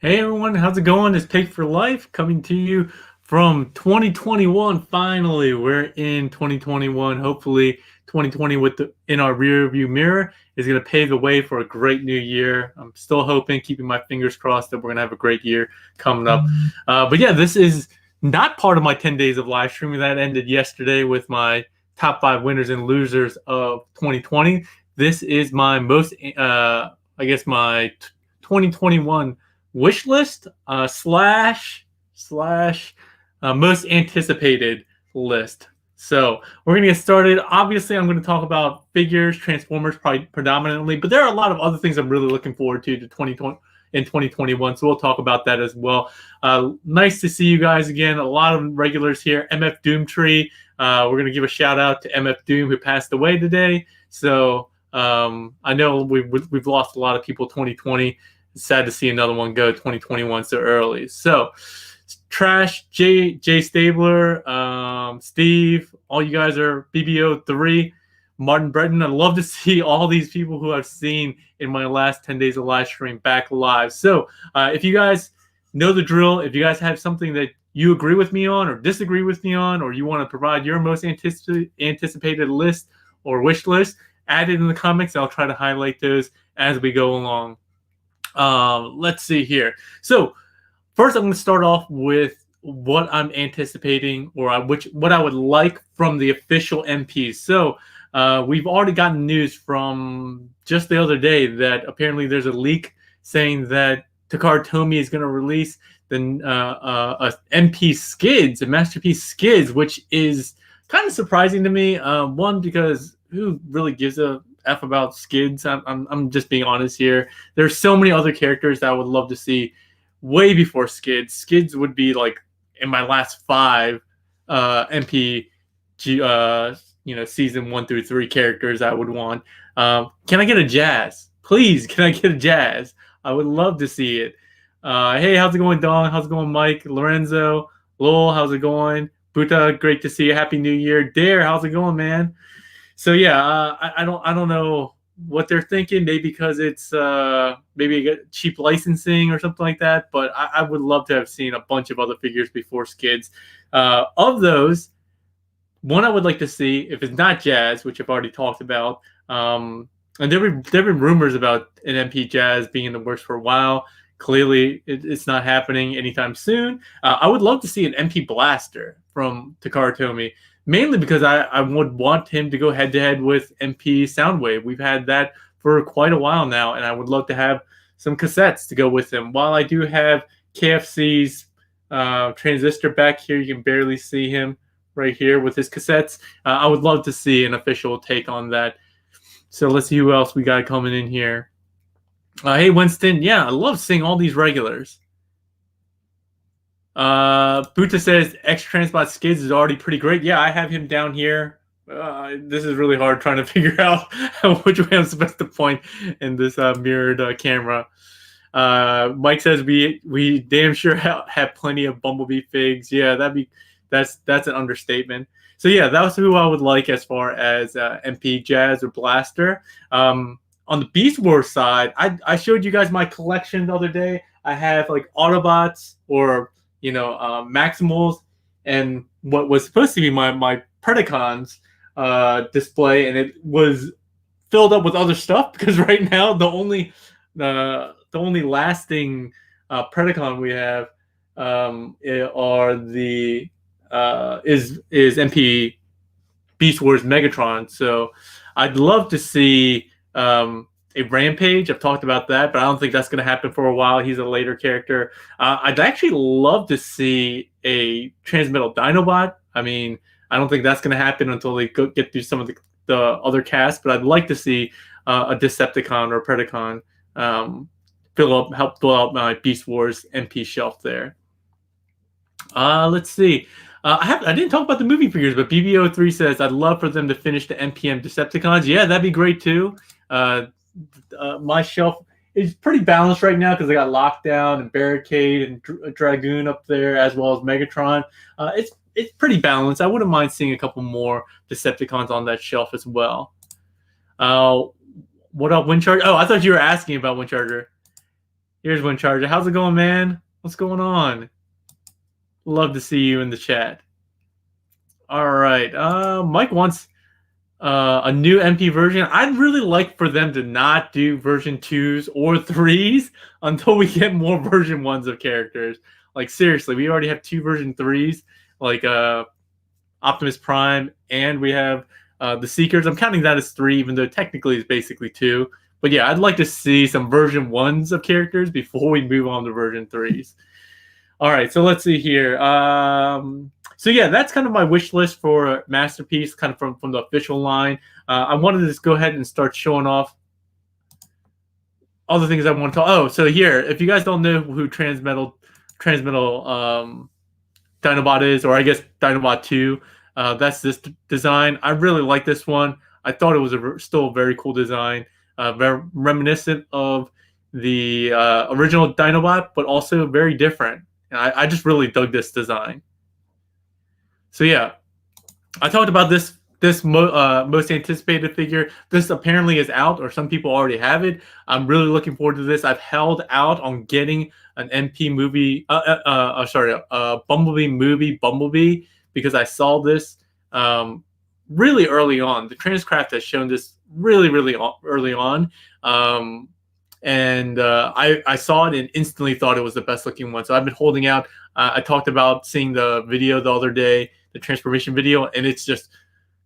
Hey everyone, how's it going? It's Paik4Life coming to you from 2021. Finally, we're in 2021. Hopefully, 2020 in our rear view mirror is going to pave the way for a great new year. I'm still hoping, keeping my fingers crossed that we're going to have a great year coming up. But yeah, this is not part of my 10 days of live streaming that ended yesterday with my top 5 winners and losers of 2020. This is my my 2021 wish list slash most anticipated list. So we're gonna get started. Obviously, I'm going to talk about figures, Transformers, probably predominantly, but there are a lot of other things I'm really looking forward to 2020 in 2021. So we'll talk about that as well. Nice to see you guys again. A lot of regulars here. MF Doomtree. We're gonna give a shout out to MF Doom who passed away today. So I know we've lost a lot of people 2020. It's sad to see another one go 2021 so early. So, Trash, Jay Stabler, Steve, all you guys are BBO3, Martin Breton. I'd love to see all these people who I've seen in my last 10 days of live stream back live. So, if you guys know the drill, if you guys have something that you agree with me on or disagree with me on, or you want to provide your most anticipated list or wish list, add it in the comments. I'll try to highlight those as we go along. Let's see here. So first, I'm going to start off with what I'm anticipating, or what I would like from the official MPs. So we've already gotten news from just the other day that apparently there's a leak saying that Takara Tomy is going to release the MP Skids, a Masterpiece Skids, which is kind of surprising to me. One, because who really gives a F about Skids? I'm just being honest here. There's so many other characters that I would love to see way before Skids. Skids would be like in my last 5 MP season 1 through 3 characters I would want. Can I get a Jazz? Please, can I get a Jazz? I would love to see it. Hey, how's it going, Dong? How's it going, Mike? Lorenzo? Lowell, how's it going? Buta, great to see you. Happy New Year. Dare, how's it going, man? So yeah, I don't know what they're thinking. Maybe because it's maybe a cheap licensing or something like that. But I would love to have seen a bunch of other figures before Skids. Of those, one I would like to see, if it's not Jazz, which I've already talked about, and there've been rumors about an MP Jazz being in the works for a while. Clearly, it's not happening anytime soon. I would love to see an MP Blaster from Takara Tomy. Mainly because I would want him to go head-to-head with MP Soundwave. We've had that for quite a while now, and I would love to have some cassettes to go with him. While I do have KFC's Transistor back here, you can barely see him right here with his cassettes. I would love to see an official take on that. So let's see who else we got coming in here. Hey, Winston. Yeah, I love seeing all these regulars. Buta says X-Transbot Skids is already pretty great. Yeah, I have him down here. This is really hard trying to figure out which way I'm supposed to point in this mirrored camera. Mike says we damn sure have plenty of Bumblebee figs. Yeah, that's an understatement. So yeah, that's who I would like as far as MP Jazz or Blaster. On the Beast Wars side, I showed you guys my collection the other day. I have like Autobots or Maximals, and what was supposed to be my Predacons display, and it was filled up with other stuff because right now the only lasting Predacon we have are the is MP Beast Wars Megatron. So I'd love to see a Rampage. I've talked about that, but I don't think that's going to happen for a while. He's a later character. I'd actually love to see a Transmetal Dinobot. I mean, I don't think that's going to happen until they get through some of the other casts, but I'd like to see a Decepticon or a Predacon help fill out my Beast Wars MP shelf there. Let's see. I didn't talk about the movie figures, but BBO3 says I'd love for them to finish the NPM Decepticons. Yeah, that'd be great too. My shelf is pretty balanced right now because I got Lockdown and Barricade and Dragoon up there, as well as Megatron. It's pretty balanced. I wouldn't mind seeing a couple more Decepticons on that shelf as well. What up, Windcharger? Oh, I thought you were asking about Windcharger. Here's Wind Charger. How's it going, man? What's going on? Love to see you in the chat. All right. Mike wants a new MP version. I'd really like for them to not do version 2s or 3s until we get more version 1s of characters. Like, seriously, we already have 2 version 3s, like Optimus Prime, and we have the Seekers. I'm counting that as 3, even though technically it's basically 2. But yeah, I'd like to see some version 1s of characters before we move on to version 3s. All right, so let's see here. So yeah, that's kind of my wish list for Masterpiece, kind of from the official line. I wanted to just go ahead and start showing off all the things I want to talk. Oh, so here, if you guys don't know who Transmetal Dinobot is, or I guess Dinobot 2, that's this design. I really like this one. I thought it was still a very cool design, very reminiscent of the original Dinobot, but also very different. And I just really dug this design. So yeah, I talked about this most anticipated figure. This apparently is out, or some people already have it. I'm really looking forward to this. I've held out on getting an MP movie, Bumblebee movie, Bumblebee, because I saw this really early on. The Transcraft has shown this really early on. And I saw it and instantly thought it was the best looking one. So I've been holding out. I talked about seeing the video the other day, the transformation video, and it's just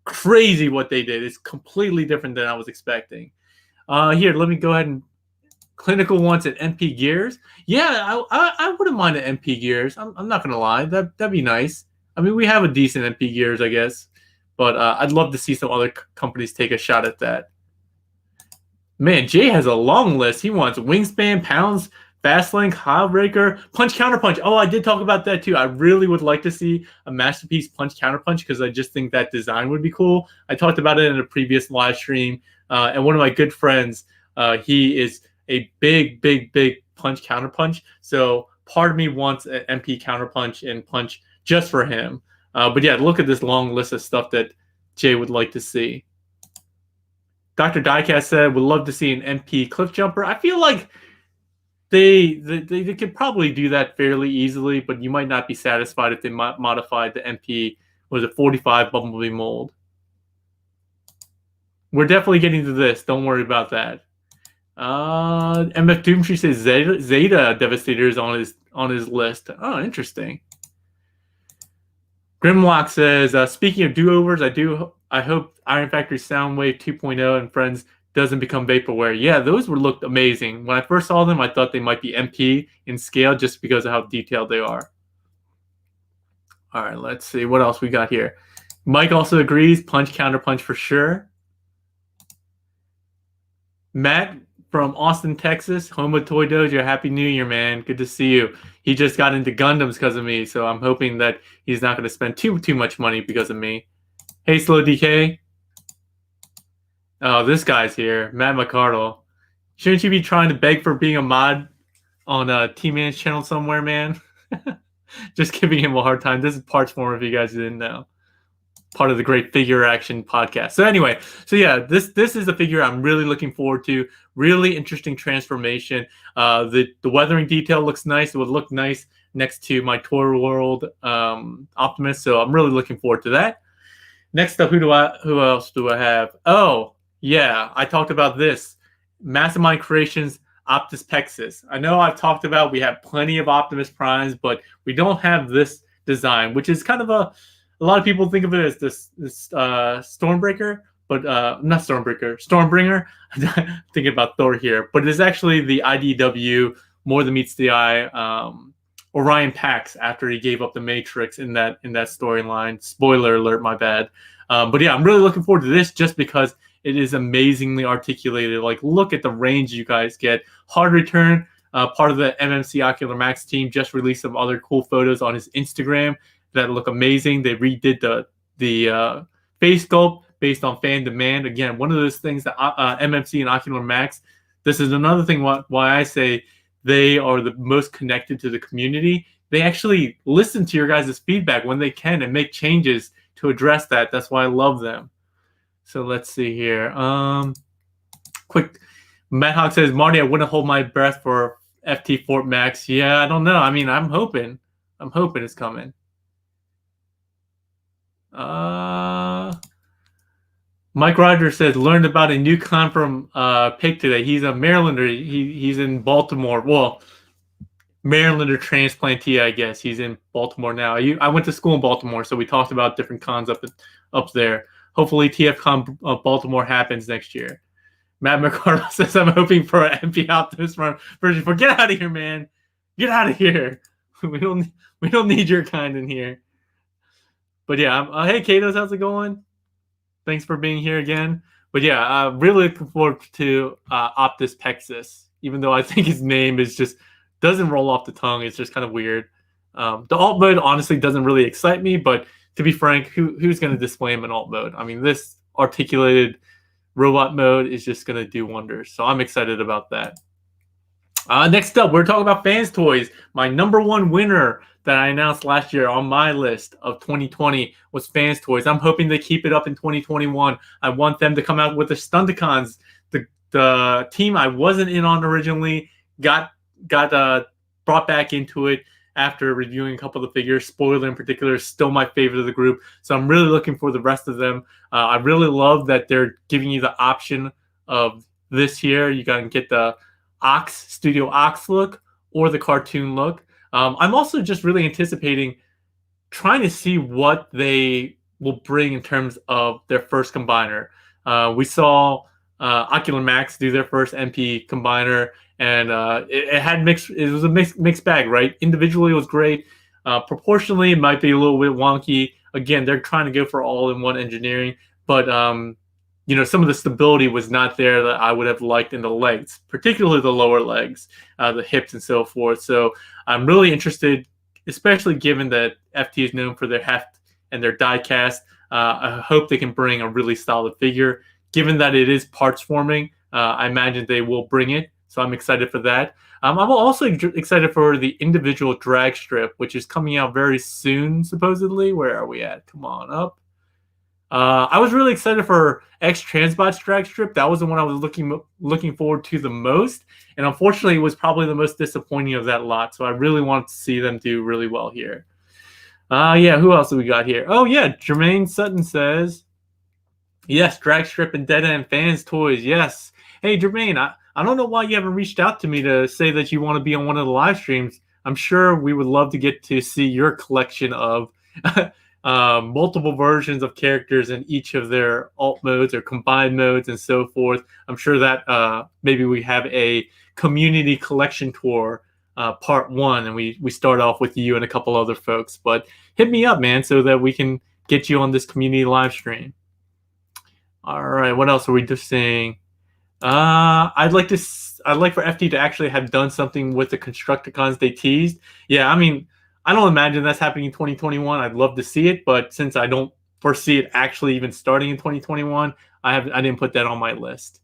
crazy what they did. It's completely different than I was expecting. Here, let me go ahead and clinical wants at MP Gears. Yeah, I wouldn't mind an MP Gears. I'm not gonna lie, that'd be nice. I mean, we have a decent MP Gears, I guess, but I'd love to see some other companies take a shot at that. Man, Jay has a long list. He wants Wingspan, Pounds, Fastlink, Howbreaker, Punch Counterpunch. Oh, I did talk about that too. I really would like to see a Masterpiece Punch Counterpunch because I just think that design would be cool. I talked about it in a previous live stream, and one of my good friends, he is a big Punch Counterpunch. So part of me wants an MP Counterpunch and Punch just for him. But yeah, look at this long list of stuff that Jay would like to see. Dr. Diecast said, would love to see an MP Cliff Jumper. I feel like they could probably do that fairly easily, but you might not be satisfied if they modified the MP, was it 45 Bumblebee mold. We're definitely getting to this. Don't worry about that. MF Doomtree says Zeta Devastator is on his list. Oh, interesting. Grimlock says, speaking of do-overs, I hope Iron Factory Soundwave 2.0 and Friends doesn't become vaporware. Yeah, those looked amazing. When I first saw them, I thought they might be MP in scale just because of how detailed they are. All right, let's see what else we got here. Mike also agrees, Punch Counterpunch for sure. Matt from Austin, Texas, home of Toy Dojo. Happy New Year, man. Good to see you. He just got into Gundams because of me, so I'm hoping that he's not going to spend too much money because of me. Hey, Slow DK. Oh, this guy's here. Matt McCardle. Shouldn't you be trying to beg for being a mod on T-Man's channel somewhere, man? Just giving him a hard time. This is Parts Form, if you guys didn't know. Part of the Great Figure Action podcast. So anyway, so yeah, this is a figure I'm really looking forward to. Really interesting transformation. The weathering detail looks nice. It would look nice next to my Toy World Optimus. So I'm really looking forward to that. Next up, who else do I have? Oh, yeah, I talked about this. Mastermind Creations Optus Pexus. I know I've talked about we have plenty of Optimus Primes, but we don't have this design, which is kind of a lot of people think of it as this Stormbreaker, but not Stormbreaker, Stormbringer. I'm thinking about Thor here, but it is actually the IDW More Than Meets the Eye Orion Pax after he gave up the Matrix in that storyline. Spoiler alert, my bad. But yeah, I'm really looking forward to this just because it is amazingly articulated. Like, look at the range you guys get. Hard Return, part of the MMC Ocular Max team, just released some other cool photos on his Instagram that look amazing. They redid the face sculpt based on fan demand. Again, one of those things that MMC and Ocular Max, this is another thing why I say they are the most connected to the community. They actually listen to your guys' feedback when they can and make changes to address that. That's why I love them. So let's see here. Quick, Matt Hawk says, Marty, I wouldn't hold my breath for FT Fort Max. Yeah, I don't know. I mean, I'm hoping it's coming. Mike Rogers says learned about a new con from Pick today. He's a Marylander. He's in Baltimore. Well, Marylander transplantee, I guess. He's in Baltimore now. I went to school in Baltimore, so we talked about different cons up there. Hopefully, TFCon Baltimore happens next year. Matt McCardle says I'm hoping for an MP Optimus version. Get out of here, man. Get out of here. We don't need your kind in here. But yeah, hey Katos, how's it going? Thanks for being here again. But yeah, really looking forward to Optus Pexus, even though I think his name is just doesn't roll off the tongue. It's just kind of weird. The alt mode honestly doesn't really excite me, but to be frank, who's going to display him in alt mode? I mean, this articulated robot mode is just going to do wonders. So I'm excited about that. Next up, we're talking about Fans Toys. My number one winner that I announced last year on my list of 2020 was Fans Toys. I'm hoping they keep it up in 2021. I want them to come out with the Stunticons. The team I wasn't in on originally got brought back into it after reviewing a couple of the figures. Spoiler in particular is still my favorite of the group. So I'm really looking for the rest of them. I really love that they're giving you the option of this here. You got to get the Studio Ox look or the cartoon look. I'm also just really anticipating trying to see what they will bring in terms of their first combiner. We saw Ocular Max do their first MP combiner, and it had mixed. It was a mixed bag, right? Individually, it was great. Proportionally, it might be a little bit wonky. Again, they're trying to go for all-in-one engineering, but some of the stability was not there that I would have liked in the legs, particularly the lower legs, the hips, and so forth. So I'm really interested, especially given that FT is known for their heft and their die cast. I hope they can bring a really solid figure. Given that it is parts forming, I imagine they will bring it. So I'm excited for that. I'm also excited for the individual drag strip, which is coming out very soon, supposedly. Where are we at? Come on up. I was really excited for X Transbot's drag strip. That was the one I was looking forward to the most, and unfortunately, it was probably the most disappointing of that lot. So I really want to see them do really well here. Yeah, who else do we got here? Oh yeah, Jermaine Sutton says, yes, drag strip and Dead End Fans Toys. Yes. Hey Jermaine, I don't know why you haven't reached out to me to say that you want to be on one of the live streams. I'm sure we would love to get to see your collection of multiple versions of characters in each of their alt modes or combined modes and so forth. I'm sure that maybe we have a community collection tour part 1, and we start off with you and a couple other folks. But hit me up, man, so that we can get you on this community live stream. All right, what else are we just saying? I'd like for FT to actually have done something with the Constructicons they teased. Yeah, I mean, I don't imagine that's happening in 2021. I'd love to see it, but since I don't foresee it actually even starting in 2021, I didn't put that on my list.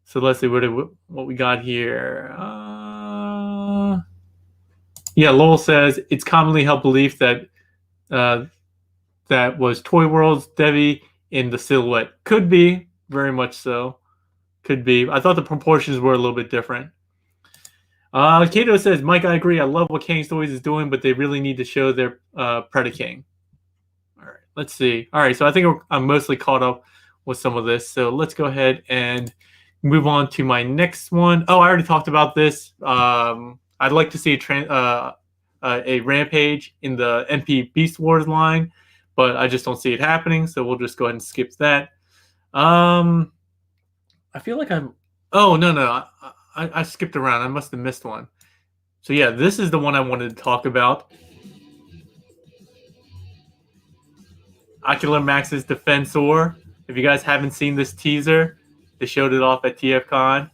So let's see what we got here. Yeah, Lowell says it's commonly held belief that that was Toy World's Devi in the silhouette. Could be, very much so. Could be. I thought the proportions were a little bit different. Kato says, Mike, I agree. I love what Kang's Toys is doing, but they really need to show their Predaking. All right, let's see. All right, so I think I'm mostly caught up with some of this. So let's go ahead and move on to my next one. Oh, I already talked about this. I'd like to see a Rampage in the MP Beast Wars line, but I just don't see it happening. So we'll just go ahead and skip that. I feel like I'm. Oh no. I skipped around. I must have missed one. So yeah, this is the one I wanted to talk about. Ocular Max's Defensor. If you guys haven't seen this teaser, they showed it off at TFCon.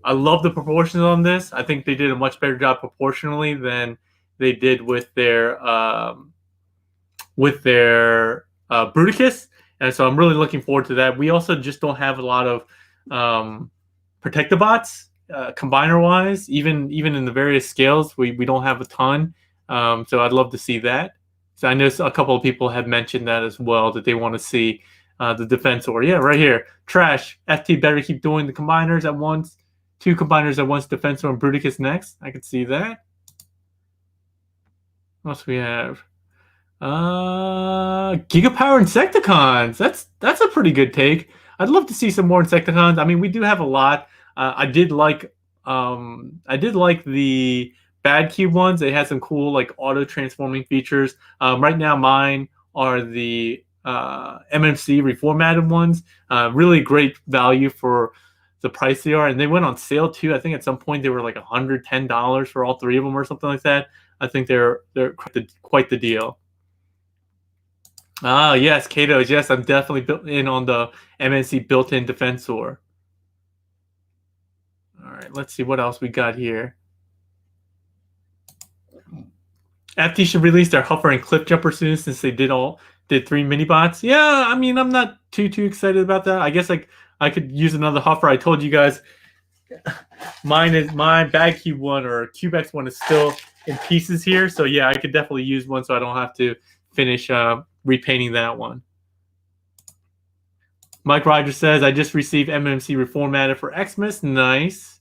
I love the proportions on this. I think they did a much better job proportionally than they did with their Bruticus. And so I'm really looking forward to that. We also just don't have a lot of Protectobots, combiner-wise. Even in the various scales, we don't have a ton. So I'd love to see that. So I know a couple of people have mentioned that as well, that they want to see the Defensor. Yeah, right here. Trash. FT better keep doing the combiners at once. 2 combiners at once. Defensor and Bruticus next. I can see that. What else we have? Gigapower Insecticons. That's a pretty good take. I'd love to see some more Insecticons. I mean, we do have a lot. I did like the Bad Cube ones. They had some cool like auto transforming features. Right now, mine are the MMC reformatted ones. Really great value for the price they are, and they went on sale too. I think at some point they were like $110 for all 3 of them or something like that. I think they're quite the deal. Ah, yes, Kato's. Yes, I'm definitely built in on the MNC built-in Defensor. All right, let's see what else we got here. FT should release their Huffer and Cliff Jumper soon since they did 3 mini bots. Yeah, I mean, I'm not too excited about that. I guess like I could use another Huffer. I told you guys my Bag Cube one or Cubex one is still in pieces here. So yeah, I could definitely use one so I don't have to finish repainting that one. Mike Rogers says, I just received MMC reformatted for Xmas. Nice.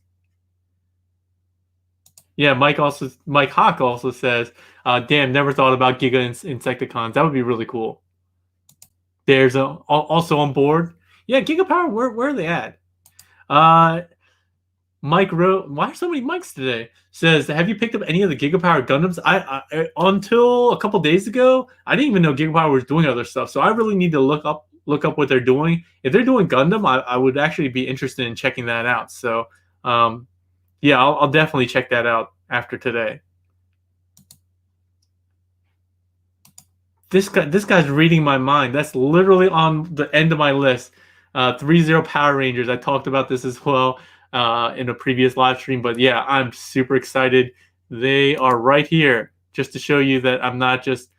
Yeah, Mike Hawk also says, damn, never thought about Giga Insecticons. That would be really cool. There's also on board. Yeah, Gigapower, where are they at? Mike wrote, why are so many mics today? Says, have you picked up any of the Gigapower Gundams? I until a couple days ago, I didn't even know Gigapower was doing other stuff. So I really need to look up what they're doing. If they're doing Gundam, I would actually be interested in checking that out. So yeah, I'll definitely check that out after today. This guy's reading my mind. That's literally on the end of my list. 3-0 Power Rangers. I talked about this as well in a previous live stream. But yeah, I'm super excited. They are right here just to show you that I'm not just.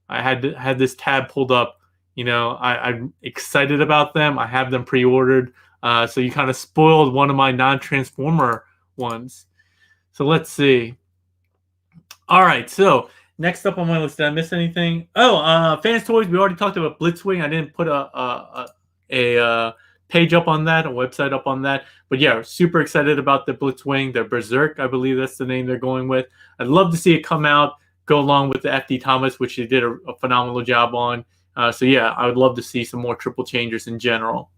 I had this tab pulled up. You know, I'm excited about them. I have them pre-ordered. So you kind of spoiled one of my non-Transformer ones. So let's see. All right, so next up on my list, did I miss anything? Oh, Fans Toys. We already talked about Blitzwing. I didn't put a page up on that, a website up on that. But yeah, super excited about the Blitzwing, the Berserk. I believe that's the name they're going with. I'd love to see it come out, go along with the FD Thomas, which they did a phenomenal job on. So yeah, I would love to see some more triple changers in general.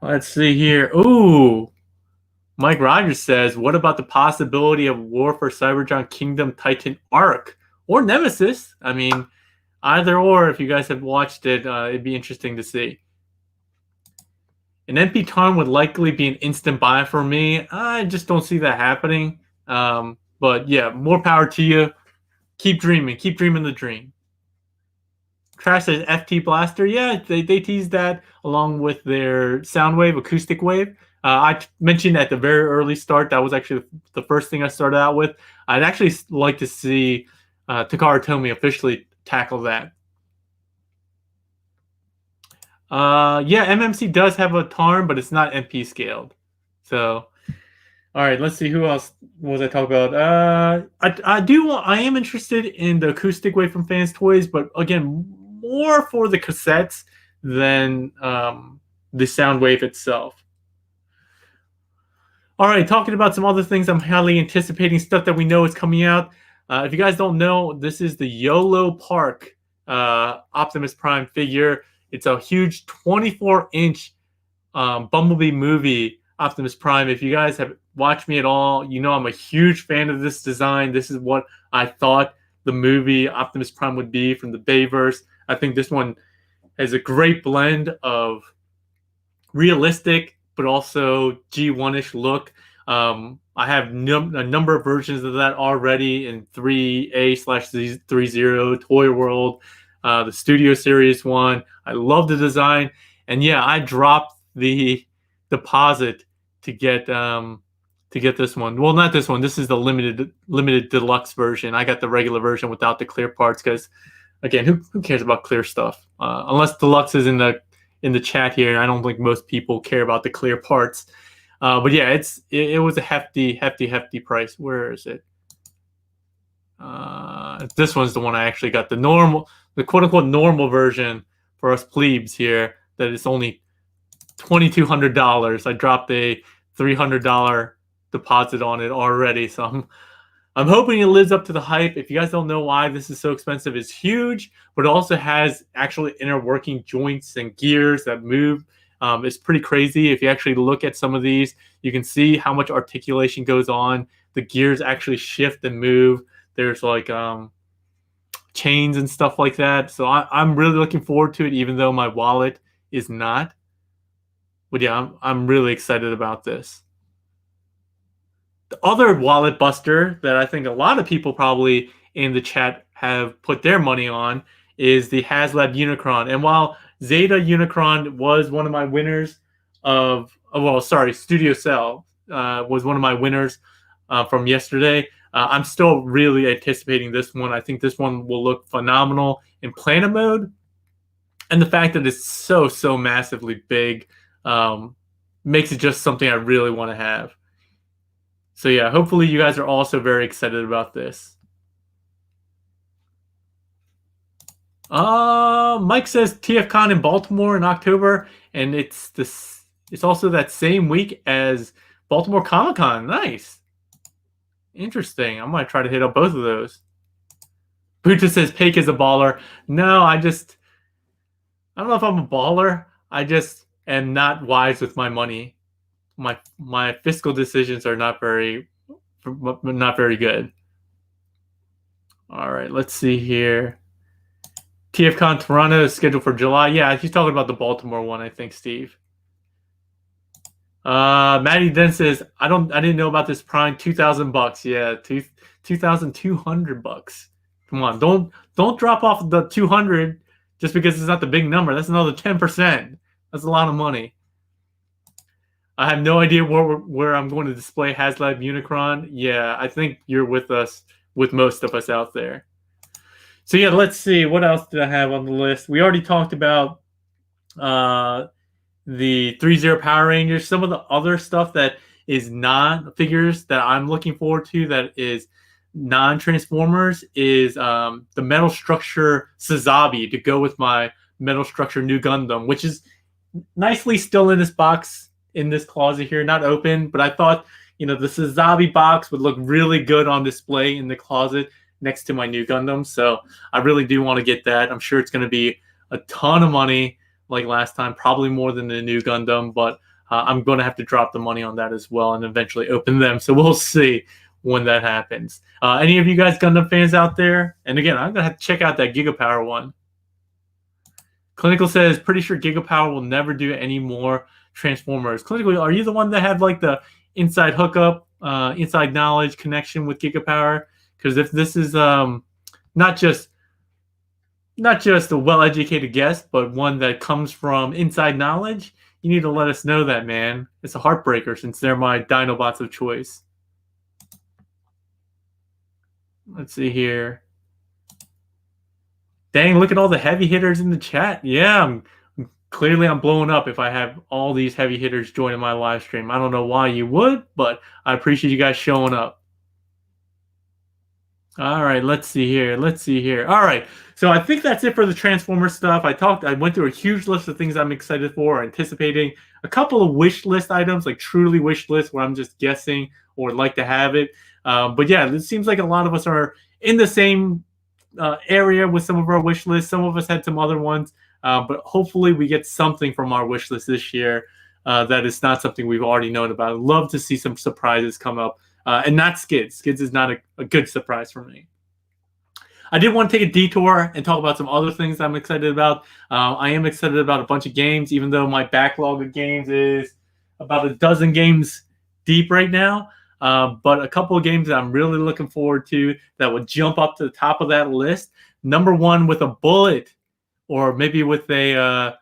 Let's see here. Ooh, Mike Rogers says, what about the possibility of War for Cybertron Kingdom Titan Arc or Nemesis? I mean, either or, if you guys have watched it, it'd be interesting to see. An MP Tarn would likely be an instant buy for me. I just don't see that happening. But yeah, more power to you. Keep dreaming the dream. Trash says FT Blaster. Yeah, they teased that along with their Soundwave, Acoustic Wave. I mentioned at the very early start, that was actually the first thing I started out with. I'd actually like to see Takara Tomy officially tackle that. Yeah, MMC does have a Tarn, but it's not MP scaled. So, all right, let's see who else was I talking about. I am interested in the Acoustic Wave from Fans Toys, but again, more for the cassettes than the Soundwave itself. All right, talking about some other things I'm highly anticipating, stuff that we know is coming out. If you guys don't know, this is the YOLO Park Optimus Prime figure. It's a huge 24-inch Bumblebee movie Optimus Prime. If you guys have watched me at all, you know I'm a huge fan of this design. This is what I thought the movie Optimus Prime would be from the Bayverse. I think this one has a great blend of realistic but also G1-ish look. I have a number of versions of that already in 3A/30 Toy World, the Studio Series one. I love the design, and yeah, I dropped the deposit to get this one. Well, not this one. This is the limited deluxe version. I got the regular version without the clear parts because, again, who cares about clear stuff? Unless deluxe is in the chat here, and I don't think most people care about the clear parts. But yeah, it was a hefty price. Where is it? This one's the one I actually got, the quote unquote normal version for us plebes here that it's only $2,200. I dropped a $300 deposit on it already, so I'm hoping it lives up to the hype. If you guys don't know why this is so expensive, it's huge, but it also has actually inner working joints and gears that move. It's pretty crazy. If you actually look at some of these, you can see how much articulation goes on. The gears actually shift and move. There's like chains and stuff like that. So I'm really looking forward to it, even though my wallet is not. But yeah, I'm really excited about this. The other wallet buster that I think a lot of people probably in the chat have put their money on is the HasLab Unicron. And while Zeta Unicron was one of my winners Studio Cell was one of my winners from yesterday. I'm still really anticipating this one. I think this one will look phenomenal in planet mode. And the fact that it's so massively big makes it just something I really want to have. So yeah, hopefully you guys are also very excited about this. Mike says TFCon in Baltimore in October, and it's also that same week as Baltimore Comic-Con. Nice. Interesting. I might try to hit up both of those. Bucha says Paik is a baller. No, I don't know if I'm a baller. I just am not wise with my money. My fiscal decisions are not very good. All right, let's see here. TFCon Toronto is scheduled for July. Yeah, he's talking about the Baltimore one, I think, Steve. Maddie then says, I didn't know about this Prime. $2,000. Yeah, $2,200. Come on, don't drop off the 200 just because it's not the big number. That's another 10%. That's a lot of money. I have no idea where I'm going to display HasLab Unicron. Yeah, I think you're with most of us out there. So yeah, let's see. What else did I have on the list? We already talked about the 3-0 Power Rangers. Some of the other stuff that is non-figures that I'm looking forward to that is non-Transformers is the Metal Structure Sazabi to go with my Metal Structure New Gundam, which is nicely still in this box, in this closet here, not open, but I thought, the Sazabi box would look really good on display in the closet next to my New Gundam, so I really do want to get that. I'm sure it's going to be a ton of money like last time, probably more than the New Gundam, but I'm going to have to drop the money on that as well and eventually open them, so we'll see when that happens. Any of you guys Gundam fans out there? And again, I'm going to have to check out that Gigapower one. Clinical says, pretty sure Gigapower will never do any more Transformers. Clinical, are you the one that had like the inside hookup, inside knowledge connection with Gigapower? Because if this is not just a well-educated guest, but one that comes from inside knowledge, you need to let us know that, man. It's a heartbreaker since they're my Dinobots of choice. Let's see here. Dang, look at all the heavy hitters in the chat. Yeah, I'm blowing up if I have all these heavy hitters joining my live stream. I don't know why you would, but I appreciate you guys showing up. All right, let's see here. All right, so I think that's it for the Transformers stuff. I went through a huge list of things I'm excited for, anticipating a couple of wish list items, like truly wish list, where I'm just guessing or like to have it. But yeah, it seems like a lot of us are in the same area with some of our wish lists. Some of us had some other ones, but hopefully we get something from our wish list this year that is not something we've already known about. I'd love to see some surprises come up. And not Skids. Skids is not a good surprise for me. I did want to take a detour and talk about some other things I'm excited about. I am excited about a bunch of games, even though my backlog of games is about a dozen games deep right now. But a couple of games that I'm really looking forward to that would jump up to the top of that list. Number one with a bullet, or maybe with a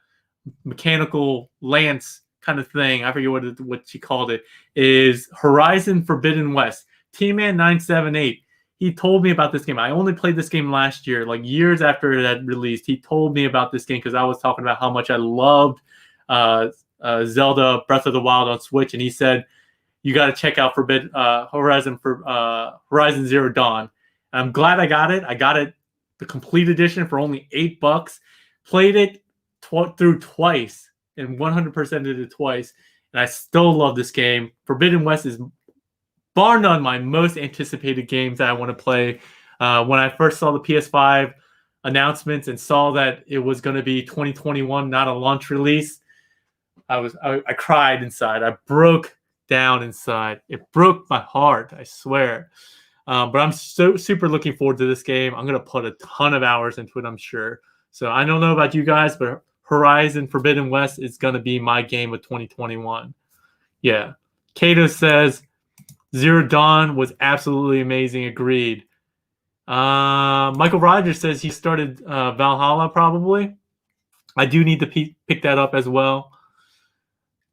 mechanical lance kind of thing, I forget what she called it, is Horizon Forbidden West. T-Man 978, he told me about this game. I only played this game last year, like years after it had released. He told me about this game because I was talking about how much I loved Zelda Breath of the Wild on Switch, and he said, you got to check out Horizon Zero Dawn. I'm glad I got it. I got it, the complete edition, for only $8. Played it through twice and 100%ed it twice, and I still love this game. Forbidden West is bar none my most anticipated games that I want to play. When I first saw the PS5 announcements and saw that it was going to be 2021, not a launch release, I cried inside. I broke down inside. It broke my heart, I swear. But I'm so super looking forward to this game. I'm going to put a ton of hours into it, I'm sure. So I don't know about you guys, but Horizon Forbidden West is going to be my game of 2021. Yeah. Kato says Zero Dawn was absolutely amazing. Agreed. Michael Rogers says he started Valhalla probably. I do need to pick that up as well.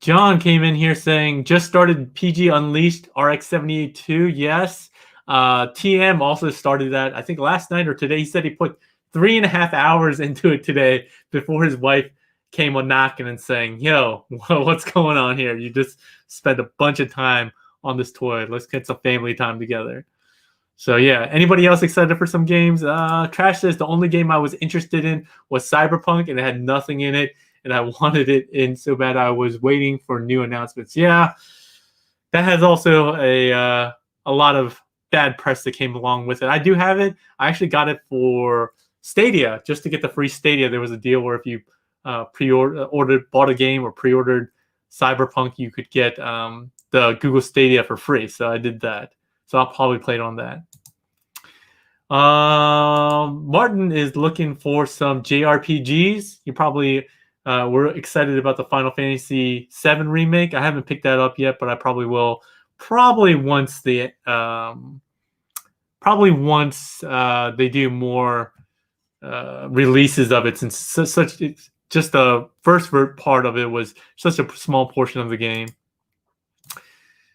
John came in here saying just started PG Unleashed RX 782. Yes. TM also started that, I think last night or today. He said he put 3.5 hours into it today before his wife came on knocking and saying, yo, what's going on here? You just spent a bunch of time on this toy. Let's get some family time together. So yeah, anybody else excited for some games? Trash says the only game I was interested in was Cyberpunk, and it had nothing in it, and I wanted it in so bad I was waiting for new announcements. Yeah, that has also a lot of bad press that came along with it. I do have it. I actually got it for Stadia just to get the free Stadia. There was a deal where if you bought a game or pre-ordered Cyberpunk, you could get the Google Stadia for free. So I did that. So I'll probably play it on that. Martin is looking for some JRPGs. You probably were excited about the Final Fantasy VII remake. I haven't picked that up yet, but I probably will. Probably once they do more releases of it, since just the first part of it was such a small portion of the game.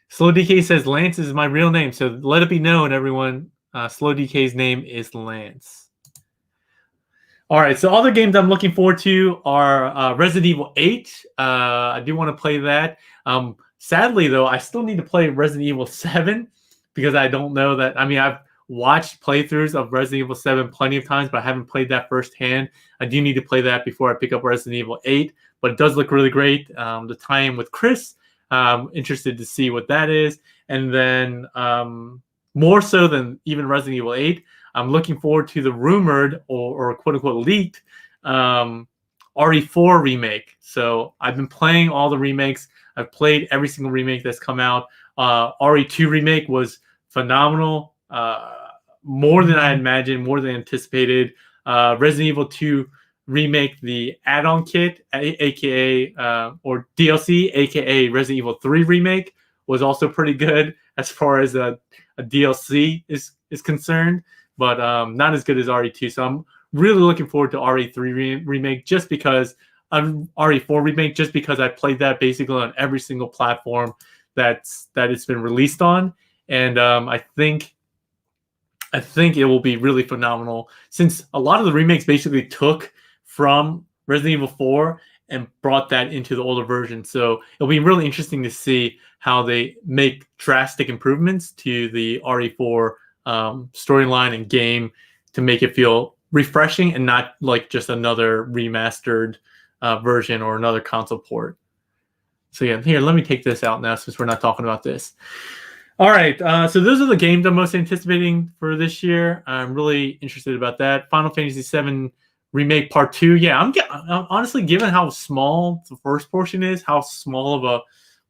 Slow DK says Lance is my real name, so let it be known, everyone. Slow DK's name is Lance. All right, so other games I'm looking forward to are Resident Evil 8. I do want to play that. Sadly, though, I still need to play Resident Evil 7 because I don't know that. I mean, I've watched playthroughs of Resident Evil 7 plenty of times, but I haven't played that firsthand. I do need to play that before I pick up Resident Evil 8, but it does look really great. The tie-in with Chris, interested to see what that is. And then more so than even Resident Evil 8, I'm looking forward to the rumored or quote-unquote leaked RE4 remake. So I've been playing all the remakes. I've played every single remake that's come out. RE2 remake was phenomenal. More than I imagined, more than anticipated. Resident Evil 2 remake, the add-on kit, aka or DLC, aka Resident Evil 3 remake, was also pretty good as far as a DLC is concerned, but not as good as RE2. So I'm really looking forward to RE3 remake just because RE4 remake, just because I played that basically on every single platform that it's been released on, and I think it will be really phenomenal since a lot of the remakes basically took from Resident Evil 4 and brought that into the older version. So it'll be really interesting to see how they make drastic improvements to the RE4 storyline and game to make it feel refreshing and not like just another remastered version or another console port. So yeah, here, let me take this out now since we're not talking about this. All right, so those are the games I'm most anticipating for this year. I'm really interested about that. Final Fantasy VII Remake Part 2. Yeah, I'm honestly, given how small the first portion is, how small of a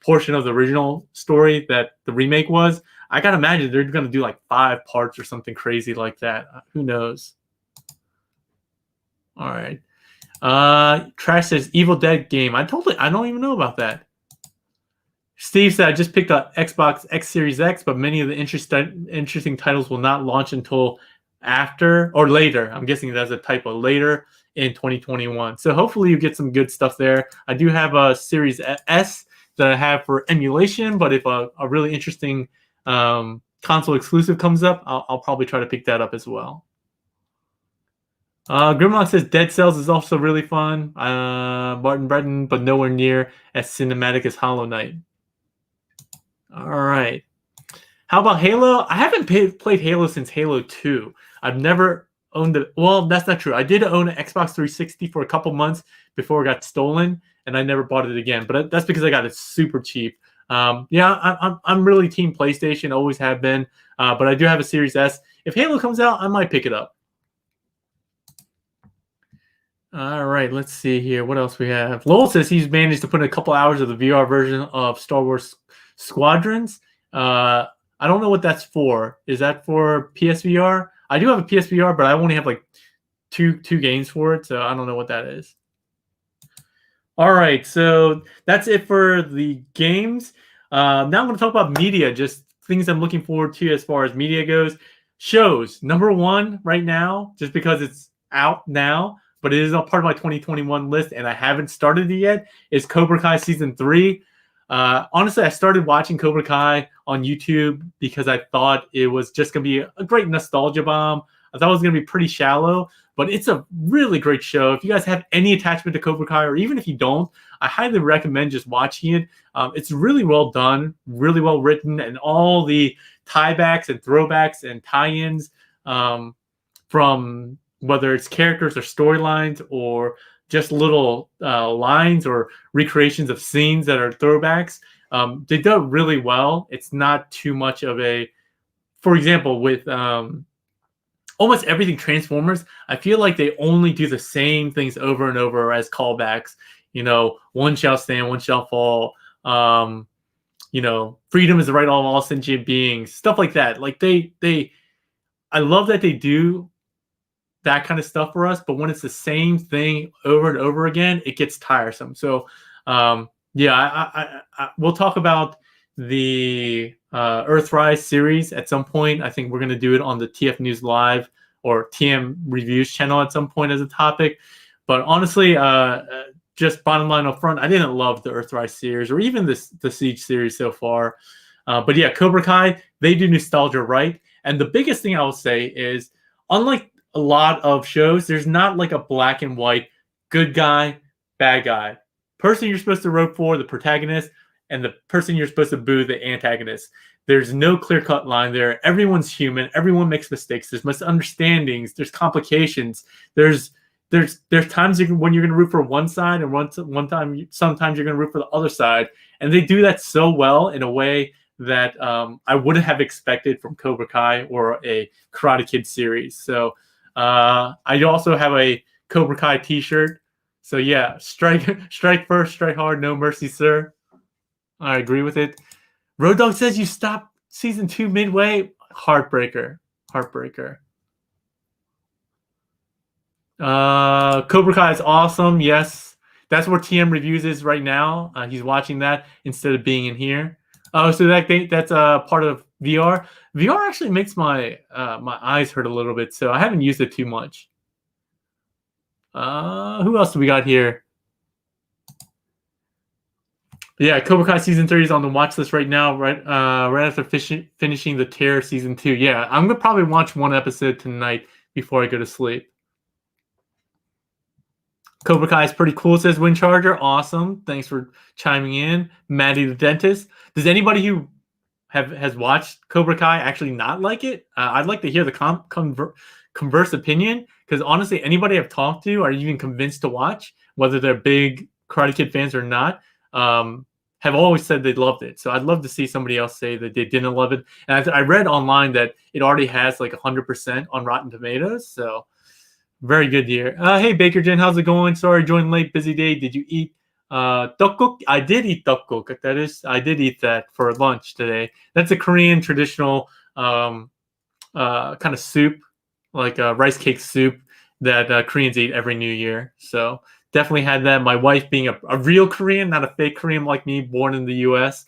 portion of the original story that the remake was, I gotta imagine they're gonna do like 5 parts or something crazy like that. Who knows? All right. Trash says Evil Dead game. I don't even know about that. Steve said I just picked up Xbox X Series X, but many of the interesting titles will not launch until after or later. I'm guessing that's a typo. Later in 2021. So hopefully you get some good stuff there. I do have a Series S that I have for emulation, but if a really interesting console exclusive comes up, I'll probably try to pick that up as well. Grimlock says Dead Cells is also really fun. Martin Breton, but nowhere near as cinematic as Hollow Knight. All right. How about Halo? I haven't played Halo since Halo 2. I've never owned the. Well, that's not true. I did own an Xbox 360 for a couple months before it got stolen, and I never bought it again. But that's because I got it super cheap. Yeah, I'm really team PlayStation. Always have been. But I do have a Series S. If Halo comes out, I might pick it up. All right, let's see here. What else we have? Lowell says he's managed to put in a couple hours of the VR version of Star Wars Squadrons. I don't know what that's for. Is that for PSVR? I do have a PSVR, but I only have like two games for it, so I don't know what that is. All right, so that's it for the games. Now I'm going to talk about media, just things I'm looking forward to as far as media goes. Shows. Number one right now, just because it's out now, but it is a part of my 2021 list, and I haven't started it yet, is Cobra Kai Season 3. Honestly, I started watching Cobra Kai on YouTube because I thought it was just going to be a great nostalgia bomb. I thought it was going to be pretty shallow, but it's a really great show. If you guys have any attachment to Cobra Kai, or even if you don't, I highly recommend just watching it. It's really well done, really well written, and all the tiebacks and throwbacks and tie-ins from whether it's characters or storylines or just little lines or recreations of scenes that are throwbacks. They do it really well. It's not too much of a, for example, with almost everything Transformers, I feel like they only do the same things over and over as callbacks. You know, one shall stand, one shall fall. You know, freedom is the right of all sentient beings. Stuff like that. Like I love that they do that kind of stuff for us, but when it's the same thing over and over again, it gets tiresome. So, yeah, we'll talk about the Earthrise series at some point. I think we're going to do it on the TF News Live or TM Reviews channel at some point as a topic. But honestly, just bottom line up front, I didn't love the Earthrise series or even the Siege series so far. But yeah, Cobra Kai, they do nostalgia right. And the biggest thing I will say is, unlike a lot of shows, there's not like a black and white good guy, bad guy. Person you're supposed to root for, the protagonist, and the person you're supposed to boo, the antagonist. There's no clear-cut line there. Everyone's human. Everyone makes mistakes. There's misunderstandings. There's complications. There's times when you're going to root for one side, and sometimes you're going to root for the other side. And they do that so well in a way that I wouldn't have expected from Cobra Kai or a Karate Kid series. So I also have a Cobra Kai t-shirt. So yeah, strike first, strike hard, no mercy, sir. I agree with it. Road Dog says you stopped season 2 midway. Heartbreaker. Cobra Kai is awesome. Yes, that's where TM Reviews is right now. He's watching that instead of being in here. Oh, so that's part of VR. VR actually makes my my eyes hurt a little bit, so I haven't used it too much. Who else do we got here? Yeah, Cobra Kai season 3 is on the watch list right now, right after finishing the Terror season 2. Yeah, I'm gonna probably watch one episode tonight before I go to sleep. Cobra Kai is pretty cool, says Windcharger. Awesome. Thanks for chiming in. Maddie the Dentist. Does anybody who has watched Cobra Kai actually not like it? I'd like to hear the converse opinion, because honestly, anybody I've talked to are even convinced to watch, whether they're big Karate Kid fans or not, have always said they loved it. So I'd love to see somebody else say that they didn't love it. And I read online that it already has like 100% on Rotten Tomatoes. So very good year. Hey, Baker Jen, how's it going? Sorry, joined late, busy day. Did you eat tteokguk? I did eat tteokguk. I did eat that for lunch today. That's a Korean traditional kind of soup, like rice cake soup that Koreans eat every New Year. So definitely had that. My wife being a real Korean, not a fake Korean like me, born in the U.S.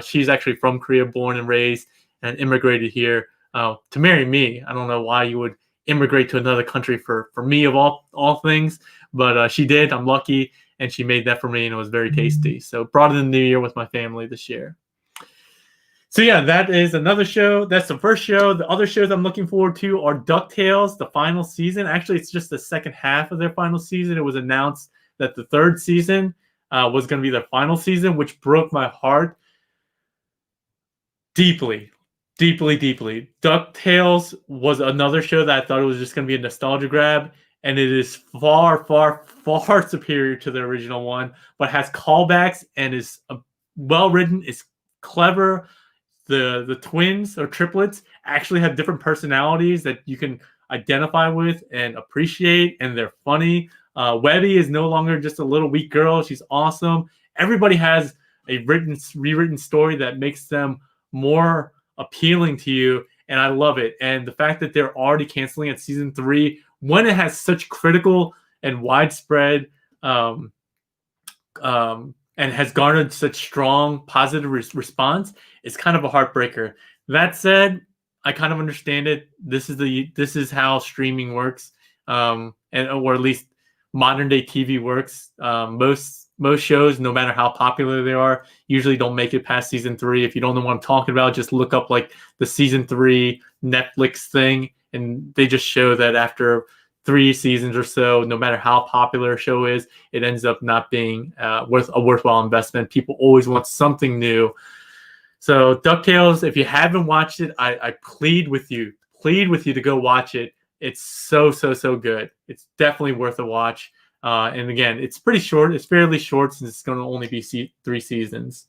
She's actually from Korea, born and raised, and immigrated here to marry me. I don't know why you would immigrate to another country for me of all things, but she did. I'm lucky, and she made that for me, and it was very tasty. So brought it in the new year with my family this year. So yeah, that is another show. That's the first show. The other shows I'm looking forward to are DuckTales, the final season. Actually, it's just the second half of their final season. It was announced that the third season was going to be their final season, which broke my heart deeply. Deeply, deeply. DuckTales was another show that I thought it was just going to be a nostalgia grab, and it is far, far, far superior to the original one, but has callbacks and is well written, is clever. The twins or triplets actually have different personalities that you can identify with and appreciate, and they're funny. Webby is no longer just a little weak girl. She's awesome. Everybody has a rewritten story that makes them more appealing to you, and I love it. And the fact that they're already canceling at season 3 when it has such critical and widespread and has garnered such strong positive response is kind of a heartbreaker. That said, I kind of understand it. This is how streaming works, and or at least modern day TV works. Most shows, no matter how popular they are, usually don't make it past season 3. If you don't know what I'm talking about, just look up like the season 3 Netflix thing, and they just show that after 3 seasons or so, no matter how popular a show is, it ends up not being worth a worthwhile investment. People always want something new. So DuckTales, if you haven't watched it, I plead with you to go watch it. It's so good. It's definitely worth a watch. And again, it's pretty short. It's fairly short since it's going to only be 3 seasons.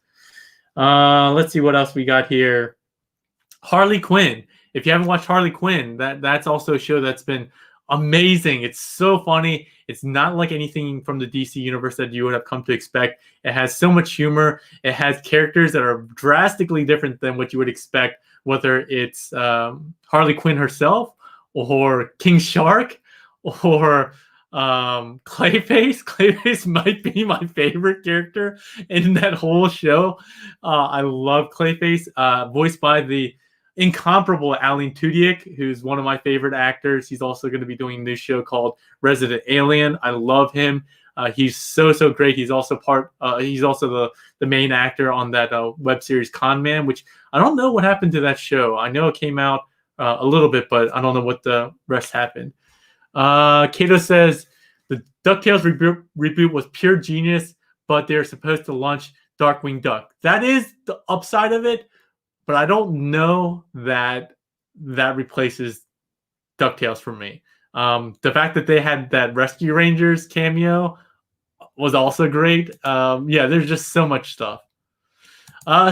Let's see what else we got here. Harley Quinn. If you haven't watched Harley Quinn, that's also a show that's been amazing. It's so funny. It's not like anything from the DC universe that you would have come to expect. It has so much humor. It has characters that are drastically different than what you would expect, whether it's Harley Quinn herself or King Shark or Clayface. Clayface might be my favorite character in that whole show. I love Clayface, voiced by the incomparable Alan Tudyk, who's one of my favorite actors. He's also going to be doing a new show called Resident Alien. I love him. He's so great. He's also the main actor on that web series Con Man, which I don't know what happened to that show. I know it came out a little bit, but I don't know what the rest happened. Kato says the DuckTales reboot was pure genius, but they're supposed to launch Darkwing Duck. That is the upside of it, but I don't know that replaces DuckTales for me. The fact that they had that Rescue Rangers cameo was also great. Yeah, there's just so much stuff.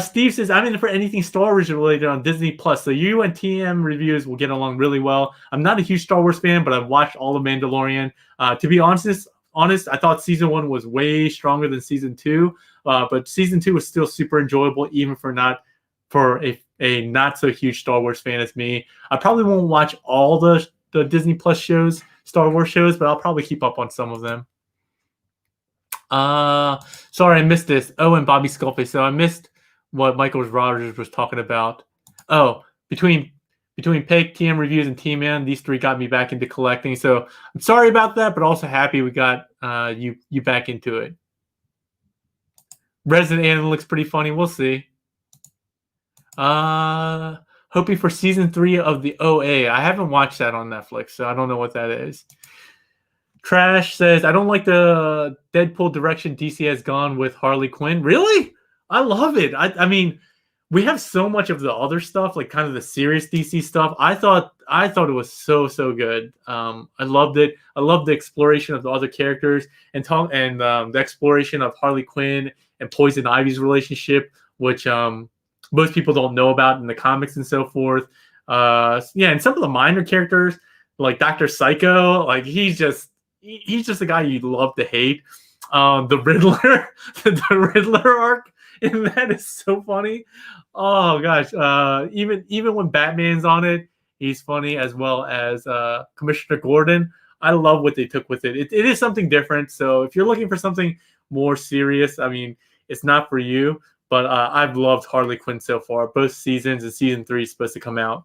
Steve says, I'm in for anything Star Wars related on Disney Plus. So you and TM reviews will get along really well. I'm not a huge Star Wars fan, but I've watched all of Mandalorian. To be honest, I thought season 1 was way stronger than season 2. But season 2 was still super enjoyable, even for a not so huge Star Wars fan as me. I probably won't watch all the Disney Plus shows, Star Wars shows, but I'll probably keep up on some of them. Sorry, I missed this. Oh, and Bobby Skullface. So I missed what Michael Rogers was talking about. Oh, between Paik, TM Reviews, and T-Man, these 3 got me back into collecting. So I'm sorry about that, but also happy we got you back into it. Resident Alien looks pretty funny. We'll see. Hoping for season 3 of the OA. I haven't watched that on Netflix, so I don't know what that is. Trash says, I don't like the Deadpool direction DC has gone with Harley Quinn. Really? I love it. I mean, we have so much of the other stuff, like kind of the serious DC stuff. I thought it was so good. I loved it. I loved the exploration of the other characters and the exploration of Harley Quinn and Poison Ivy's relationship, which most people don't know about in the comics and so forth. Yeah, and some of the minor characters, like Dr. Psycho, like he's just a guy you'd love to hate. The Riddler, the Riddler arc in that is so funny. Oh gosh, even when Batman's on it, he's funny, as well as Commissioner Gordon. I love what they took with it. It is something different. So if you're looking for something more serious, I mean, it's not for you. But I've loved Harley Quinn so far. Both seasons, and season 3 is supposed to come out.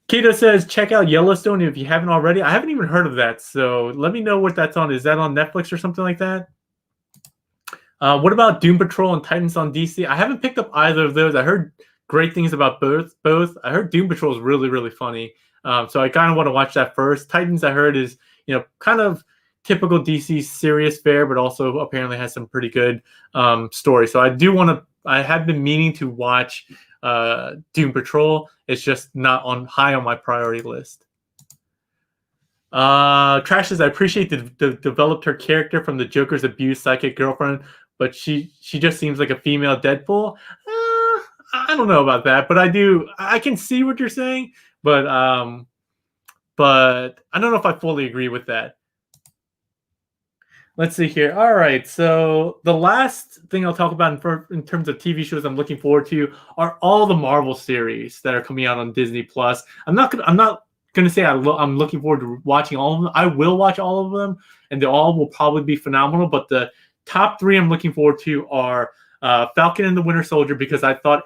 Kato says, check out Yellowstone if you haven't already. I haven't even heard of that. So let me know what that's on. Is that on Netflix or something like that? What about Doom Patrol and Titans on DC? I haven't picked up either of those. I heard great things about both. I heard Doom Patrol is really funny. So I kind of want to watch that first. Titans, I heard, is kind of typical DC serious fare, but also apparently has some pretty good stories. So I have been meaning to watch Doom Patrol. It's just not on high on my priority list. Trash says, I appreciate the developed her character from the Joker's abused psychic girlfriend, but she just seems like a female Deadpool. I don't know about that, but I can see what you're saying, but I don't know if I fully agree with that. Let's see here. All right, so the last thing I'll talk about in terms of TV shows I'm looking forward to are all the Marvel series that are coming out on Disney Plus. I'm not gonna say I'm looking forward to watching all of them. I will watch all of them, and they all will probably be phenomenal. But the top 3 I'm looking forward to are Falcon and the Winter Soldier, because I thought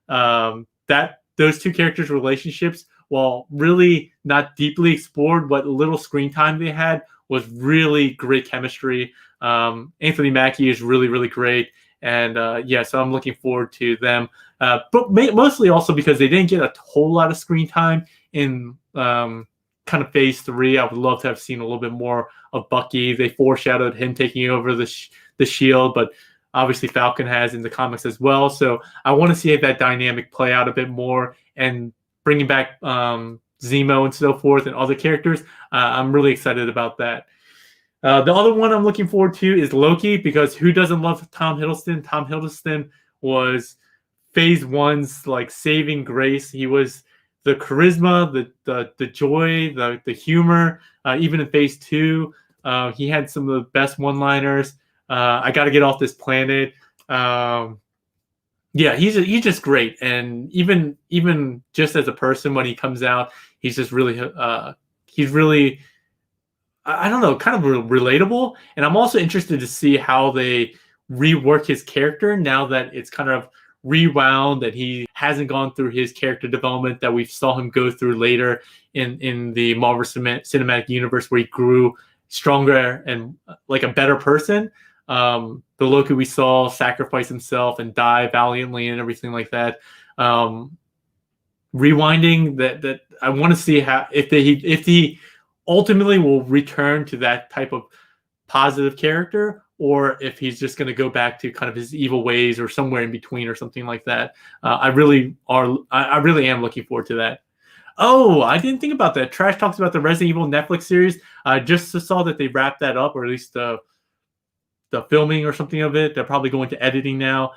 that those two characters' relationships, while really not deeply explored, what little screen time they had was really great chemistry. Anthony Mackie is really, really great. And so I'm looking forward to them. But mostly also because they didn't get a whole lot of screen time in kind of phase 3. I would love to have seen a little bit more of Bucky. They foreshadowed him taking over the shield, but obviously Falcon has in the comics as well. So I want to see that dynamic play out a bit more, and bringing back Zemo and so forth and other characters. I'm really excited about that. The other one I'm looking forward to is Loki, because who doesn't love Tom Hiddleston? Tom Hiddleston was phase 1's like saving grace. He was the charisma, the joy, the humor. Even in phase 2, he had some of the best one-liners. I got to get off this planet. He's just great, and even just as a person when he comes out, he's just really I don't know, kind of relatable. And I'm also interested to see how they rework his character now that it's kind of rewound, that he hasn't gone through his character development that we saw him go through later in the Marvel Cinematic Universe, where he grew stronger and like a better person. The Loki we saw sacrifice himself and die valiantly and everything like that. Rewinding that I want to see how if he ultimately will return to that type of positive character, or if he's just going to go back to kind of his evil ways or somewhere in between or something like that. I really am looking forward to that. Oh, I didn't think about that. Trash talks about the Resident Evil Netflix series. I just saw that they wrapped that up, or at least the filming or something of it. They're probably going to editing now.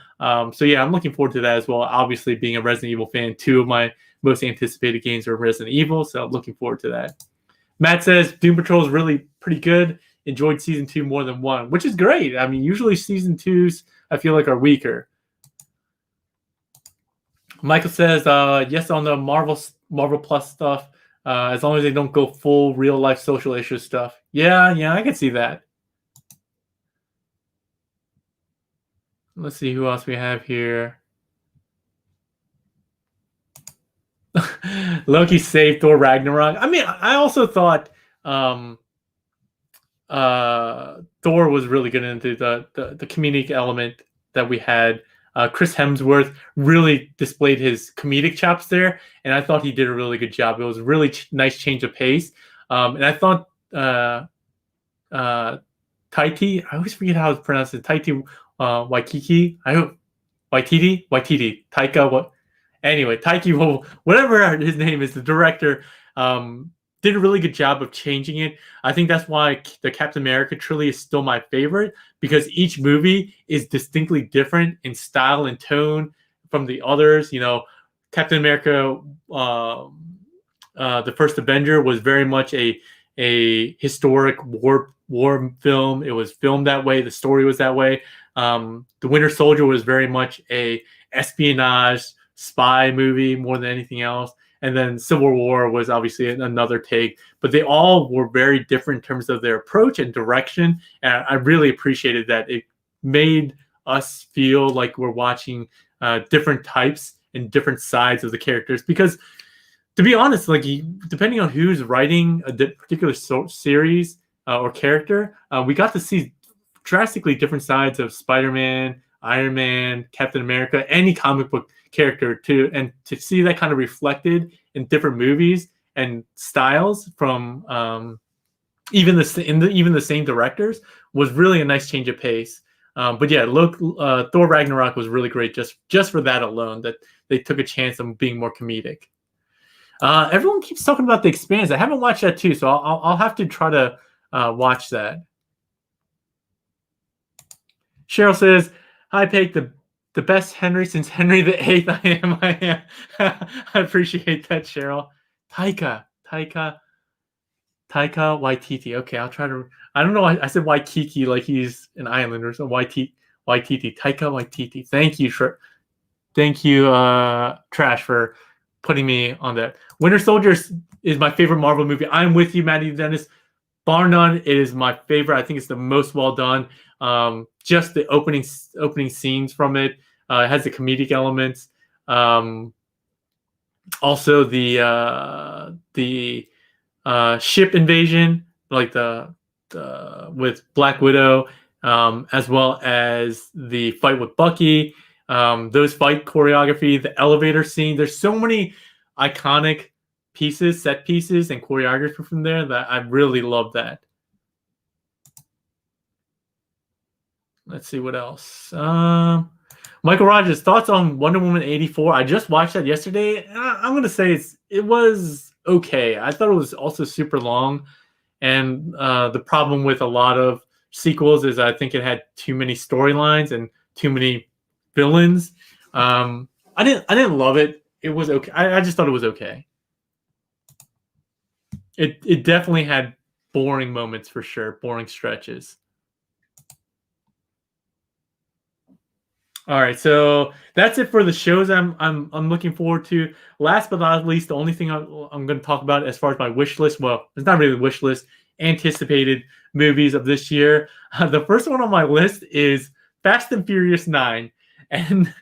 So yeah, I'm looking forward to that as well. Obviously, being a Resident Evil fan, 2 of my most anticipated games are Resident Evil, so looking forward to that. Matt says Doom Patrol is really pretty good. Enjoyed season 2 more than 1, which is great. I mean, usually season 2s I feel like are weaker. Michael says yes on the Marvel Plus stuff, as long as they don't go full real life social issue stuff. Yeah, I can see that. Let's see who else we have here. Loki saved Thor Ragnarok. I mean, I also thought Thor was really good into the comedic element that we had. Chris Hemsworth really displayed his comedic chops there, and I thought he did a really good job. It was a really nice change of pace. And I thought Taiki, I always forget how it's pronounced, Taiki Waititi. I hope Waititi. Taika. What? Anyway, Taiki, whatever his name is, the director, did a really good job of changing it. I think that's why the Captain America trilogy is still my favorite, because each movie is distinctly different in style and tone from the others. You know, Captain America, the First Avenger, was very much a historic war film. It was filmed that way. The story was that way. The Winter Soldier was very much a espionage spy movie more than anything else. And then Civil War was obviously another take, but they all were very different in terms of their approach and direction. And I really appreciated that. It made us feel like we're watching different types and different sides of the characters. Because to be honest, like depending on who's writing a particular series or character, we got to see drastically different sides of Spider-Man, Iron Man, Captain America, any comic book character too, and to see that kind of reflected in different movies and styles from even the same directors was really a nice change of pace. But yeah, look, Thor Ragnarok was really great just for that alone, that they took a chance on being more comedic. Everyone keeps talking about The Expanse. I haven't watched that too, so I'll have to try to watch that. Cheryl says, "Hi, Paik, the best Henry since Henry VIII. I am. I appreciate that, Cheryl. Taika Waititi. Okay, I'll try to. I don't know. I said Waikiki like he's an island or something. Waititi. Taika Waititi. Thank you, Trash, for putting me on that. Winter Soldier is my favorite Marvel movie. I'm with you, Maddie Dennis. Bar none, it is my favorite. I think it's the most well done. Just the opening scenes from it. It has the comedic elements. Also the ship invasion, like the with Black Widow, as well as the fight with Bucky. Those fight choreography, the elevator scene. There's so many iconic set pieces, and choreography from there that I really love that. Let's see what else. Michael Rogers, thoughts on Wonder Woman 84? I just watched that yesterday. I'm gonna say it was okay. I thought it was also super long, and the problem with a lot of sequels is I think it had too many storylines and too many villains. I didn't love it. It was okay. I just thought it was okay. It definitely had boring moments for sure, boring stretches. All right, so that's it for the shows I'm looking forward to. Last but not least, the only thing I'm going to talk about as far as my wish list. Well, it's not really a wish list. Anticipated movies of this year. The first one on my list is Fast and Furious 9, and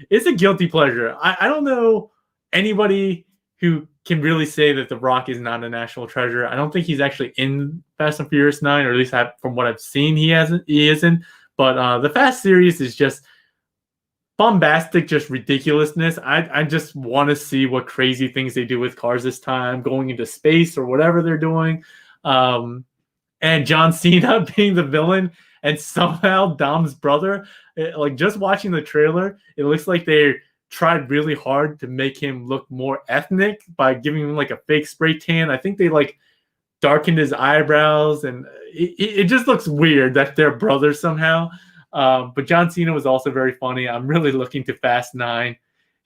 it's a guilty pleasure. I don't know anybody who can really say that The Rock is not a national treasure. I don't think he's actually in Fast and Furious 9, or at least from what I've seen, he isn't. But the Fast series is just bombastic, just ridiculousness. I just want to see what crazy things they do with cars this time, going into space or whatever they're doing. And John Cena being the villain, and somehow Dom's brother. Like, just watching the trailer, it looks like they tried really hard to make him look more ethnic by giving him like a fake spray tan. I think they like darkened his eyebrows, and it just looks weird that they're brothers somehow. But John Cena was also very funny. I'm really looking to Fast 9.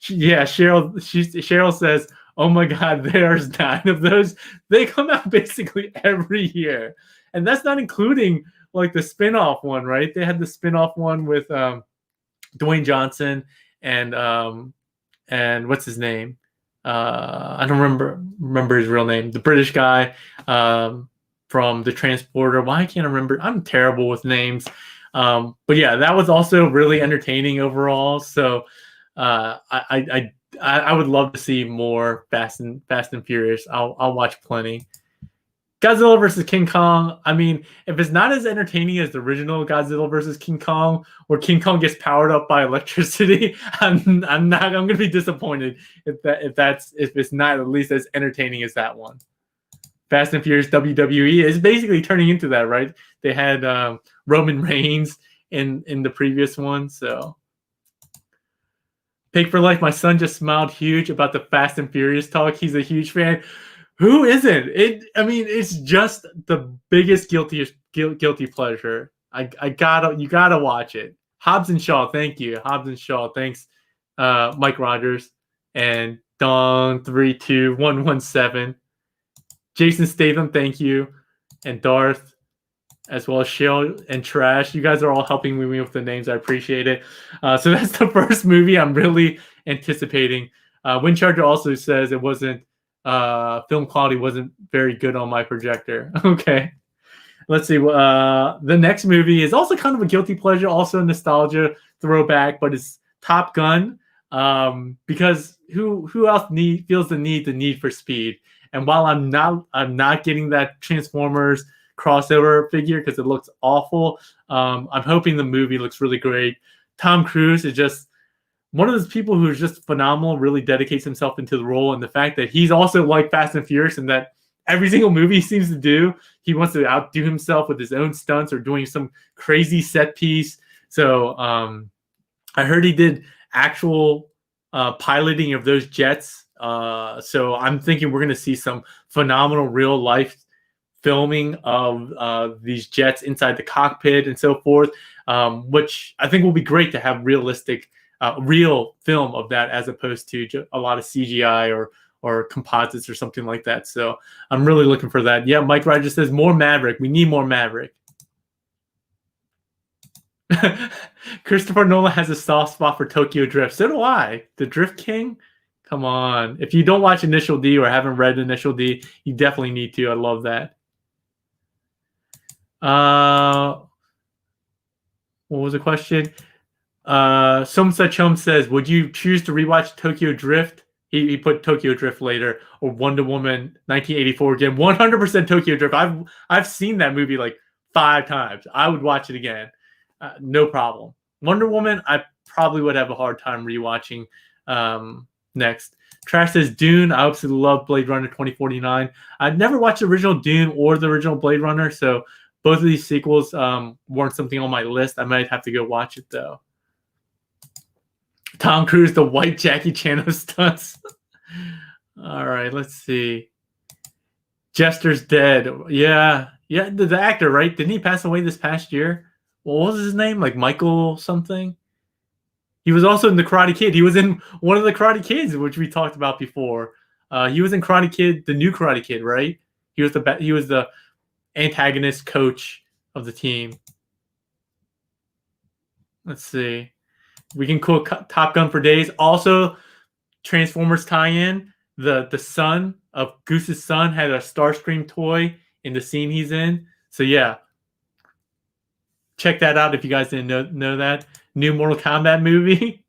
Yeah, Cheryl says, "Oh my God, there's 9 of those." They come out basically every year, and that's not including like the spin-off one, right? They had the spin-off one with Dwayne Johnson and what's his name? I don't remember his real name. The British guy from The Transporter. Why I can't remember? I'm terrible with names. But yeah, that was also really entertaining overall. So I would love to see more Fast and Furious. I'll watch plenty. Godzilla versus King Kong. I mean, if it's not as entertaining as the original Godzilla versus King Kong, where King Kong gets powered up by electricity, I'm gonna be disappointed if it's not at least as entertaining as that one. Fast and Furious WWE is basically turning into that, right? They had Roman Reigns in the previous one, so. Paik4Life, my son just smiled huge about the Fast and Furious talk. He's a huge fan. Who isn't? It's just the biggest guilty pleasure. You gotta watch it. Hobbs and Shaw, thank you. Hobbs and Shaw, thanks. Mike Rogers and Don32117. Jason Statham, thank you. And Darth, as well as Shill and Trash. You guys are all helping me with the names. I appreciate it. So that's the first movie I'm really anticipating. Windcharger also says it wasn't film quality wasn't very good on my projector. Okay. Let's see. The next movie is also kind of a guilty pleasure, also a nostalgia throwback, but it's Top Gun. Because who else feels the need for speed? And while I'm not getting that Transformers crossover figure because it looks awful, I'm hoping the movie looks really great. Tom Cruise is just one of those people who's just phenomenal, really dedicates himself into the role, and the fact that he's also like Fast and Furious, and that every single movie he seems to do, he wants to outdo himself with his own stunts or doing some crazy set piece. So I heard he did actual piloting of those jets. So I'm thinking we're going to see some phenomenal real life filming of these jets inside the cockpit and so forth, which I think will be great to have realistic, real film of that as opposed to a lot of CGI or composites or something like that. So I'm really looking for that. Yeah, Mike Ryder says more Maverick. We need more Maverick. Christopher Nolan has a soft spot for Tokyo Drift. So do I. The Drift King? Come on. If you don't watch Initial D or haven't read Initial D, you definitely need to. I love that. What was the question? Some Such Home says, would you choose to rewatch Tokyo Drift? He put Tokyo Drift later, or Wonder Woman 1984 again. 100% Tokyo Drift. I've seen that movie like 5 times. I would watch it again. No problem. Wonder Woman, I probably would have a hard time rewatching next. Trash says Dune. I absolutely love Blade Runner 2049. I've never watched the original Dune or the original Blade Runner, so both of these sequels weren't something on my list. I might have to go watch it, though. Tom Cruise, the white Jackie Chan of stunts. All right, let's see. Jester's dead. Yeah, the actor, right? Didn't he pass away this past year? What was his name? Like Michael something? He was also in The Karate Kid. He was in one of the Karate Kids, which we talked about before. He was in Karate Kid, the new Karate Kid, right? He was the antagonist coach of the team. Let's see. We can quote Top Gun for days. Also, Transformers tie-in. The son of Goose's son had a Starscream toy in the scene he's in. So yeah, check that out if you guys didn't know that. New Mortal Kombat movie.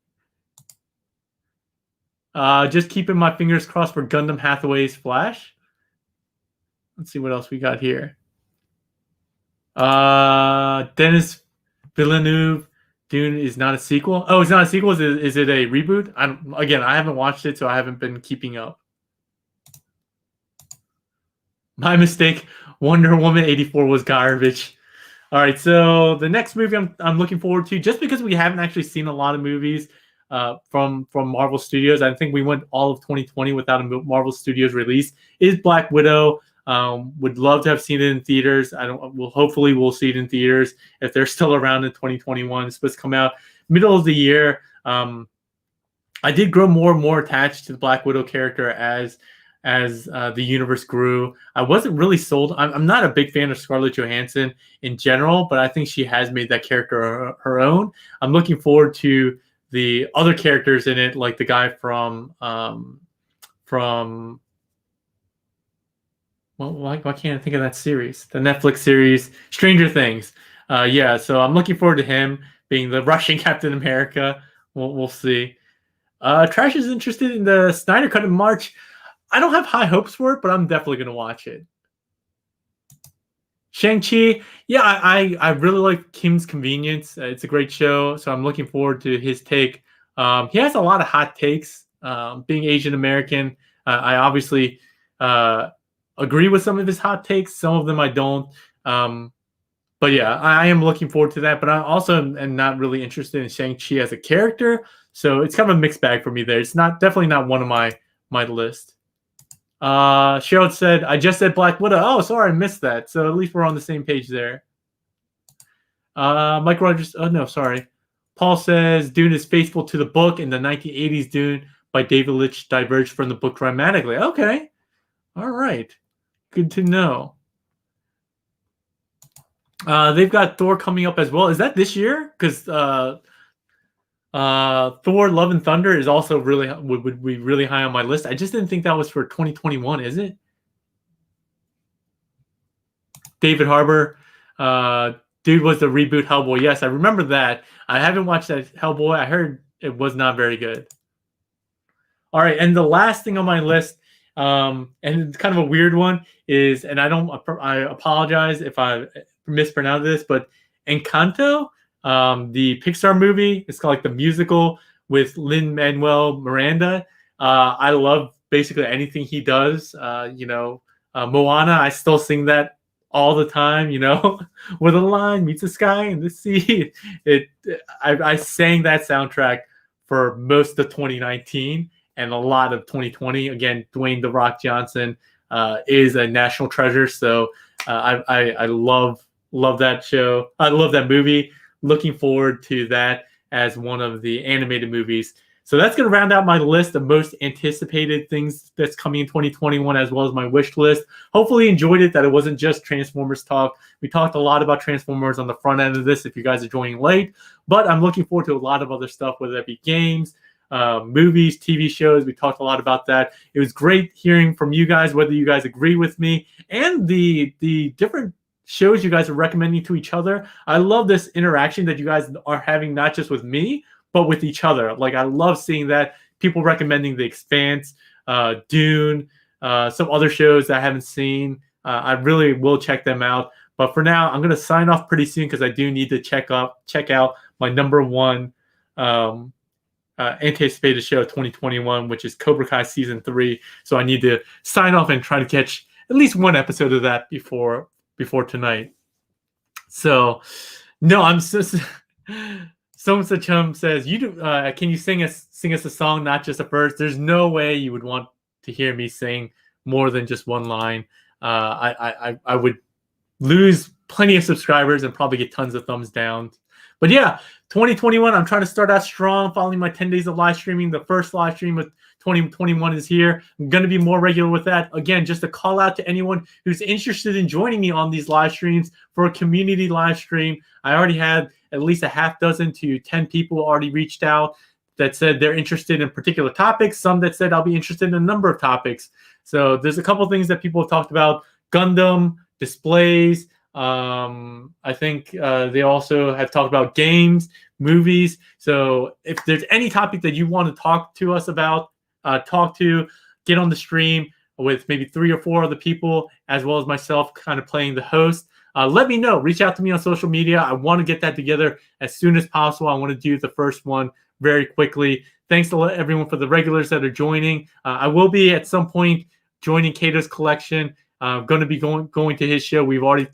Just keeping my fingers crossed for Gundam Hathaway's Flash. Let's see what else we got here. Dennis Villeneuve, Dune is not a sequel. Oh, it's not a sequel. Is it a reboot? I haven't watched it, so I haven't been keeping up. My mistake. Wonder Woman 84 was garbage. All right, so the next movie I'm looking forward to, just because we haven't actually seen a lot of movies from Marvel Studios. I think we went all of 2020 without a Marvel Studios release. Is Black Widow. Would love to have seen it in theaters. Hopefully we'll see it in theaters if they're still around in 2021. It's supposed to come out middle of the year. I did grow more and more attached to the Black Widow character as the universe grew. I wasn't really sold. I'm not a big fan of Scarlett Johansson in general, but I think she has made that character her own. I'm looking forward to the other characters in it, like the guy from why can't I think of that series? The Netflix series, Stranger Things. So I'm looking forward to him being the Russian Captain America. We'll see. Trash is interested in the Snyder Cut in March. I don't have high hopes for it, but I'm definitely going to watch it. Shang-Chi, yeah, I really like Kim's Convenience. It's a great show, so I'm looking forward to his take. He has a lot of hot takes. Being Asian American, I obviously agree with some of his hot takes. Some of them I don't. But yeah, I am looking forward to that. But I also am not really interested in Shang-Chi as a character, so it's kind of a mixed bag for me there. It's definitely not one of my list. Cheryl said, I just said Black Widow. Oh, sorry, I missed that. So at least we're on the same page there. Mike Rogers, oh no, sorry. Paul says, Dune is faithful to the book, and the 1980s Dune by David Lynch diverged from the book dramatically. Okay. All right. Good to know. They've got Thor coming up as well. Is that this year? Because Thor: Love and Thunder is also would be really high on my list. I just didn't think that was for 2021. Is it? David Harbour, dude was the reboot Hellboy. Yes, I remember that. I haven't watched that Hellboy. I heard it was not very good. All right, and the last thing on my list, and it's kind of a weird one, is, and I apologize if I mispronounce this, but Encanto. The Pixar movie. It's called like the musical with Lin-Manuel Miranda. I love basically anything he does. Moana, I still sing that all the time, where the line meets the sky and the sea. I sang that soundtrack for most of 2019 and a lot of 2020. Again, Dwayne "The Rock" Johnson is a national treasure. So I love that show. I love that movie. Looking forward to that as one of the animated movies. So that's going to round out my list of most anticipated things that's coming in 2021, as well as my wish list. Hopefully enjoyed it, that it wasn't just Transformers talk. We talked a lot about Transformers on the front end of this if you guys are joining late, but I'm looking forward to a lot of other stuff, whether that be games, movies, TV shows. We talked a lot about that. It was great hearing from you guys, whether you guys agree with me and the different shows you guys are recommending to each other. I love this interaction that you guys are having, not just with me, but with each other. Like, I love seeing that. People recommending The Expanse, Dune, some other shows that I haven't seen. I really will check them out. But for now, I'm going to sign off pretty soon because I do need to check out my number one anticipated show of 2021, which is Cobra Kai Season 3. So I need to sign off and try to catch at least one episode of that before tonight. So, no, I'm just... Someone Chum says, "You do. Can you sing us a song, not just a verse?" There's no way you would want to hear me sing more than just one line. I would lose plenty of subscribers and probably get tons of thumbs down. But yeah, 2021, I'm trying to start out strong, following my 10 days of live streaming. The first live stream of 2021 is here. I'm going to be more regular with that. Again, just a call out to anyone who's interested in joining me on these live streams for a community live stream. I already had at least a half dozen to 10 people already reached out that said they're interested in particular topics. Some that said I'll be interested in a number of topics. So there's a couple of things that people have talked about: Gundam, displays. I think they also have talked about games, movies. So if there's any topic that you want to talk to us about, get on the stream with maybe 3 or 4 other people, as well as myself kind of playing the host. Let me know. Reach out to me on social media. I want to get that together as soon as possible. I want to do the first one very quickly. Thanks to everyone for the regulars that are joining. I will be at some point joining Kato's collection. I'm going to be going to his show. We've already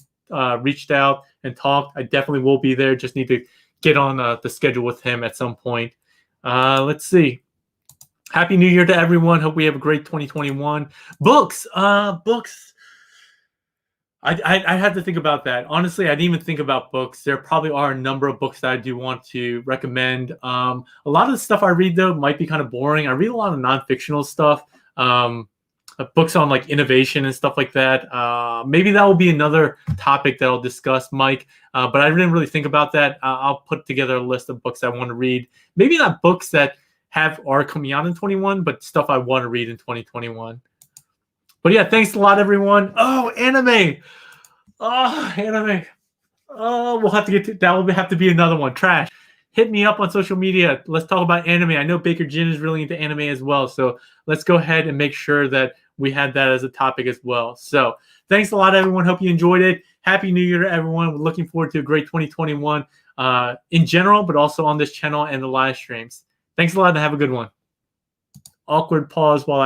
reached out and talked. I definitely will be there. Just need to get on the schedule with him at some point. Let's see. Happy New Year to everyone. Hope we have a great 2021. Books. I had to think about that. Honestly, I didn't even think about books. There probably are a number of books that I do want to recommend. A lot of the stuff I read, though, might be kind of boring. I read a lot of non-fictional stuff, books on like innovation and stuff like that. Maybe that will be another topic that I'll discuss, Mike. But I didn't really think about that. I'll put together a list of books I want to read. Maybe not books that are coming out in 21, but stuff I want to read in 2021. But yeah, thanks a lot, everyone. Oh, anime. Oh, we'll have to get to that. Will have to be another one. Trash. Hit me up on social media. Let's talk about anime. I know Baker Jin is really into anime as well. So let's go ahead and make sure that we had that as a topic as well. So thanks a lot, everyone. Hope you enjoyed it. Happy New Year to everyone. We're looking forward to a great 2021 in general, but also on this channel and the live streams. Thanks a lot and have a good one. Awkward pause while